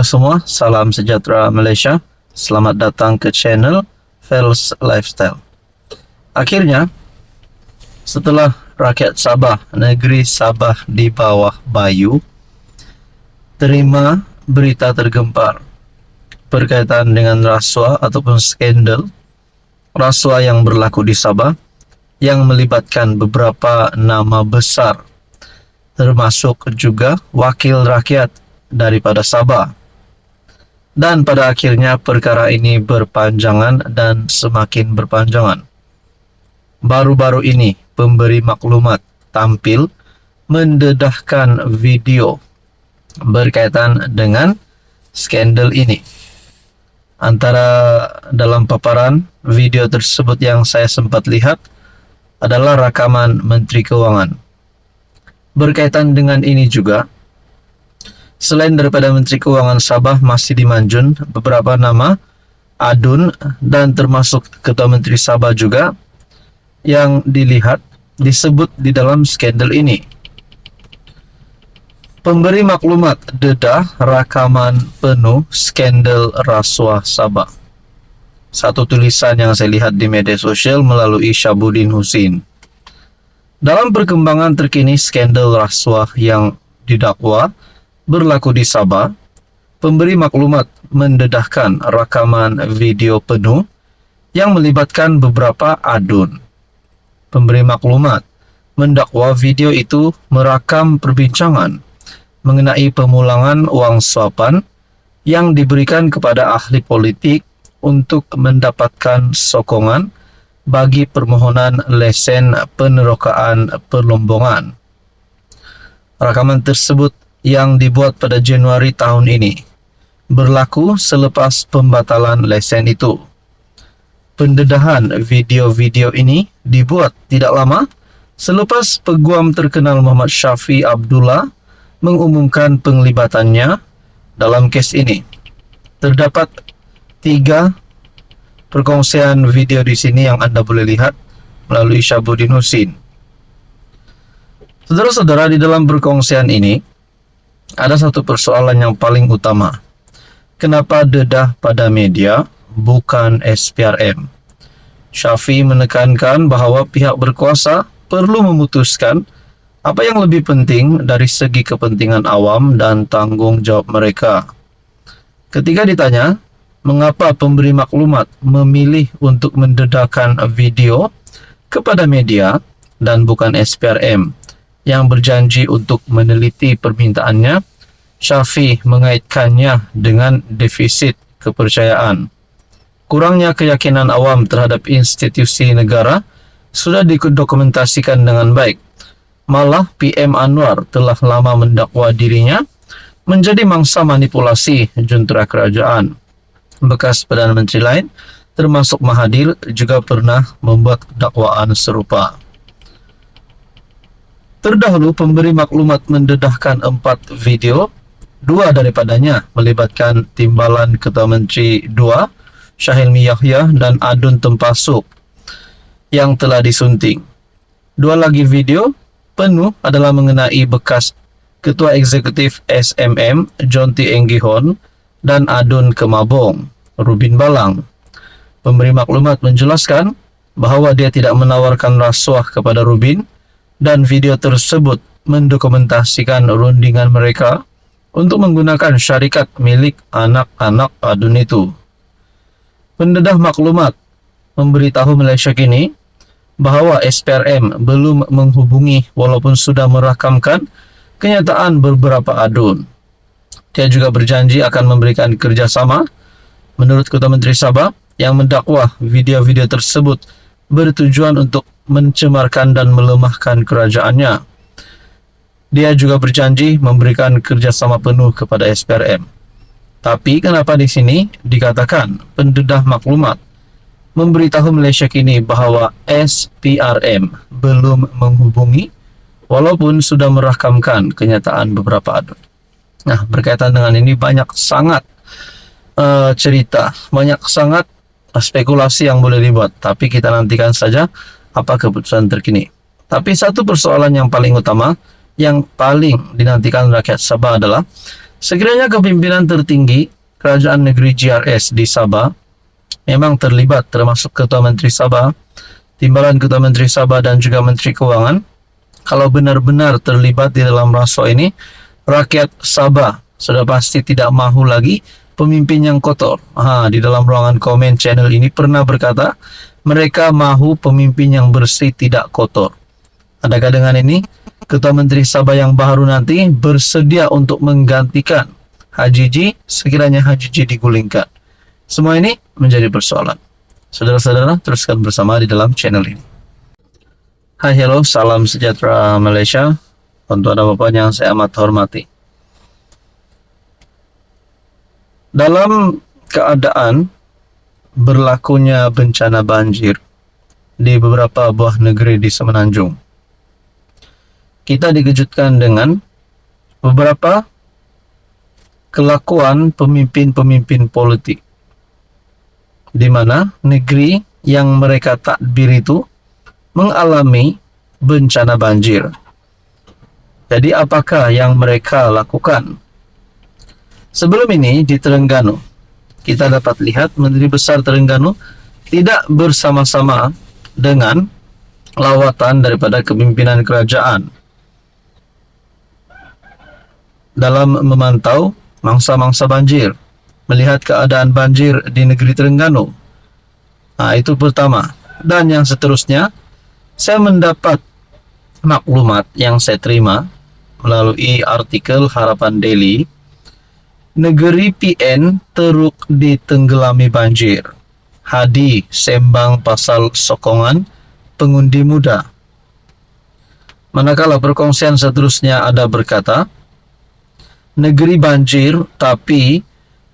semua, salam sejahtera Malaysia. Selamat datang ke channel Fels Lifestyle. Akhirnya, setelah rakyat Sabah, negeri Sabah di bawah Bayu, terima berita tergempar berkaitan dengan rasuah ataupun skandal rasuah yang berlaku di Sabah yang melibatkan beberapa nama besar, termasuk juga wakil rakyat daripada Sabah. Dan pada akhirnya perkara ini berpanjangan dan semakin berpanjangan. Baru-baru ini pemberi maklumat tampil mendedahkan video berkaitan dengan skandal ini. Antara dalam paparan video tersebut yang saya sempat lihat adalah rakaman Menteri Keuangan. Berkaitan dengan ini juga, selain daripada Menteri Keuangan Sabah Masih Manjun, beberapa nama adun dan termasuk Ketua Menteri Sabah juga yang dilihat disebut di dalam skandal ini. Pemberi maklumat dedah rakaman penuh skandal rasuah Sabah. Satu tulisan yang saya lihat di media sosial melalui Syabuddin Husin. Dalam perkembangan terkini skandal rasuah yang didakwa berlaku di Sabah, pemberi maklumat mendedahkan rakaman video penuh yang melibatkan beberapa adun. Pemberi maklumat mendakwa video itu merakam perbincangan mengenai pemulangan uang suapan yang diberikan kepada ahli politik untuk mendapatkan sokongan bagi permohonan lesen penerokaan perlombongan. Rakaman tersebut yang dibuat pada Januari tahun ini berlaku selepas pembatalan lesen itu. Pendedahan video-video ini dibuat tidak lama selepas peguam terkenal Muhammad Syafi Abdullah mengumumkan penglibatannya dalam kes ini. Terdapat 3 perkongsian video di sini yang Anda boleh lihat melalui Syabuddin Husin. Saudara-saudara, di dalam perkongsian ini ada satu persoalan yang paling utama. Kenapa dedah pada media bukan SPRM? Syafi menekankan bahawa pihak berkuasa perlu memutuskan apa yang lebih penting dari segi kepentingan awam dan tanggung jawab mereka. Ketika ditanya, mengapa pemberi maklumat memilih untuk mendedahkan video kepada media dan bukan SPRM yang berjanji untuk meneliti permintaannya, Syafi mengaitkannya dengan defisit kepercayaan. Kurangnya keyakinan awam terhadap institusi negara sudah didokumentasikan dengan baik. Malah PM Anwar telah lama mendakwa dirinya menjadi mangsa manipulasi juntera kerajaan. Bekas Perdana Menteri lain, termasuk Mahathir, juga pernah membuat dakwaan serupa. Terdahulu, pemberi maklumat mendedahkan 4 video. 2 daripadanya melibatkan timbalan Ketua Menteri 2, Syahilmi Yahya, dan adun Tempasuk yang telah disunting. 2 lagi video penuh adalah mengenai bekas Ketua Eksekutif SMM, John T. Enggihon, dan adun Kemabong, Rubin Balang. Pemberi maklumat menjelaskan bahawa dia tidak menawarkan rasuah kepada Rubin dan video tersebut mendokumentasikan rundingan mereka untuk menggunakan syarikat milik anak-anak adun itu. Pendedah maklumat memberitahu Malaysia Kini bahawa SPRM belum menghubungi walaupun sudah merakamkan kenyataan beberapa adun. Dia juga berjanji akan memberikan kerjasama. Menurut Ketua Menteri Sabah yang mendakwa video-video tersebut bertujuan untuk mencemarkan dan melemahkan kerajaannya. Dia juga berjanji memberikan kerjasama penuh kepada SPRM. Tapi kenapa di sini dikatakan pendedah maklumat memberitahu Malaysia Kini bahawa SPRM belum menghubungi walaupun sudah merakamkan kenyataan beberapa adun? Nah, berkaitan dengan ini banyak sangat cerita, banyak sangat spekulasi yang boleh dibuat, tapi kita nantikan saja apa keputusan terkini. Tapi satu persoalan yang paling utama, yang paling dinantikan rakyat Sabah adalah Sekiranya kepimpinan tertinggi Kerajaan Negeri GRS di Sabah memang terlibat, termasuk Ketua Menteri Sabah, Timbalan Ketua Menteri Sabah, dan juga Menteri Keuangan, kalau benar-benar terlibat di dalam rasuah ini, rakyat Sabah sudah pasti tidak mahu lagi pemimpin yang kotor. Di dalam ruangan komen channel ini pernah berkata, mereka mahu pemimpin yang bersih, tidak kotor. Adakah dengan ini, Ketua Menteri Sabah yang baru nanti bersedia untuk menggantikan Haji G sekiranya Haji G digulingkan? Semua ini menjadi persoalan. Saudara-saudara, teruskan bersama di dalam channel ini. Hai, hello, salam sejahtera Malaysia. Untuk ada bapak yang saya amat hormati. Dalam keadaan berlakunya bencana banjir di beberapa buah negeri di Semenanjung, kita dikejutkan dengan beberapa kelakuan pemimpin-pemimpin politik, di mana negeri yang mereka takbir itu mengalami bencana banjir. Jadi apakah yang mereka lakukan? Sebelum ini di Terengganu, kita dapat lihat Menteri Besar Terengganu tidak bersama-sama dengan lawatan daripada kepimpinan kerajaan dalam memantau mangsa-mangsa banjir, melihat keadaan banjir di negeri Terengganu. Itu pertama. Dan yang seterusnya, saya mendapat maklumat yang saya terima melalui artikel Harapan Daily, negeri PN teruk ditenggelami banjir. Hadi sembang pasal sokongan pengundi muda. Manakala perkongsian seterusnya ada berkata, negeri banjir tapi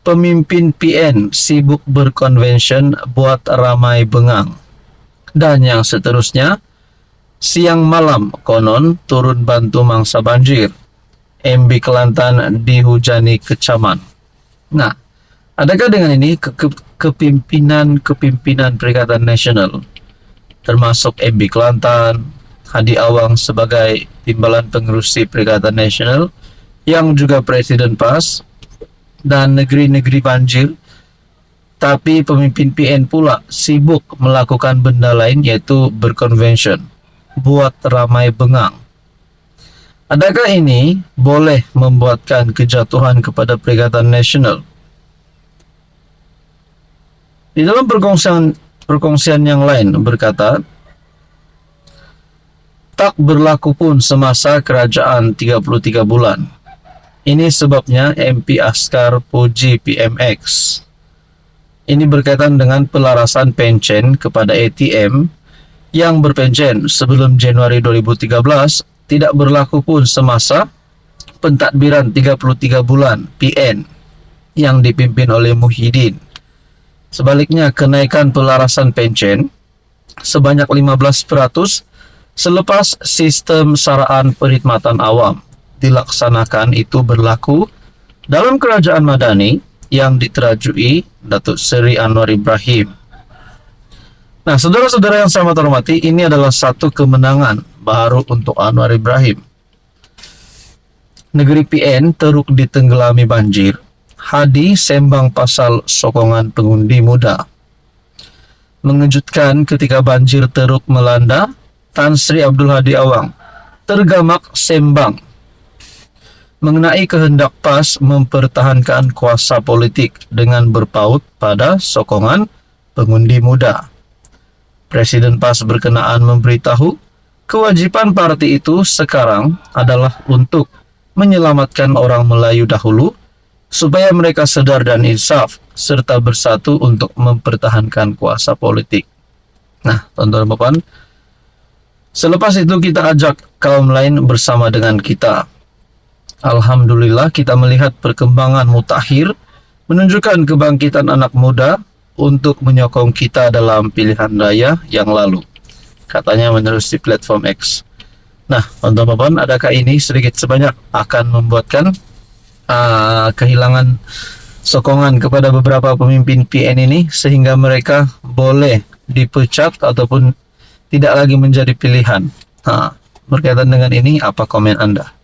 pemimpin PN sibuk berkonvention buat ramai bengang. Dan yang seterusnya, siang malam konon turun bantu mangsa banjir. MB Kelantan dihujani kecaman. Nah, adakah dengan ini kepimpinan Perikatan Nasional, termasuk MB Kelantan, Hadi Awang sebagai timbalan pengerusi Perikatan Nasional, yang juga Presiden PAS, dan negeri-negeri banjir, tapi pemimpin PN pula sibuk melakukan benda lain, yaitu berkonvention, buat ramai bengang. Adakah ini boleh membuatkan kejatuhan kepada Perikatan Nasional? Di dalam perkongsian yang lain berkata, tak berlaku pun semasa kerajaan 33 bulan. Ini sebabnya MP Askar puji PMX. Ini berkaitan dengan pelarasan pencen kepada ATM yang berpencen sebelum Januari 2013 tidak berlaku pun semasa pentadbiran 33 bulan PN yang dipimpin oleh Muhyiddin. Sebaliknya, kenaikan pelarasan pencen sebanyak 15% selepas sistem saraan perkhidmatan awam dilaksanakan itu berlaku dalam kerajaan Madani yang diterajui Datuk Seri Anwar Ibrahim. Nah, saudara-saudara yang saya hormati, ini adalah satu kemenangan baru untuk Anwar Ibrahim. Negeri PN teruk ditenggelami banjir. Hadi sembang pasal sokongan pengundi muda. Mengejutkan ketika banjir teruk melanda, Tan Sri Abdul Hadi Awang tergamak sembang mengenai kehendak PAS mempertahankan kuasa politik dengan berpaut pada sokongan pengundi muda. Presiden PAS berkenaan memberitahu kewajiban parti itu sekarang adalah untuk menyelamatkan orang Melayu dahulu supaya mereka sedar dan insaf serta bersatu untuk mempertahankan kuasa politik. Nah, tuan-tuan, selepas itu kita ajak kaum lain bersama dengan kita. Alhamdulillah kita melihat perkembangan mutakhir menunjukkan kebangkitan anak muda untuk menyokong kita dalam pilihan raya yang lalu, katanya menerusi platform X. Nah, teman-teman, adakah ini sedikit sebanyak akan membuatkan kehilangan sokongan kepada beberapa pemimpin PN ini sehingga mereka boleh dipecat ataupun tidak lagi menjadi pilihan? Berkaitan dengan ini, apa komen Anda?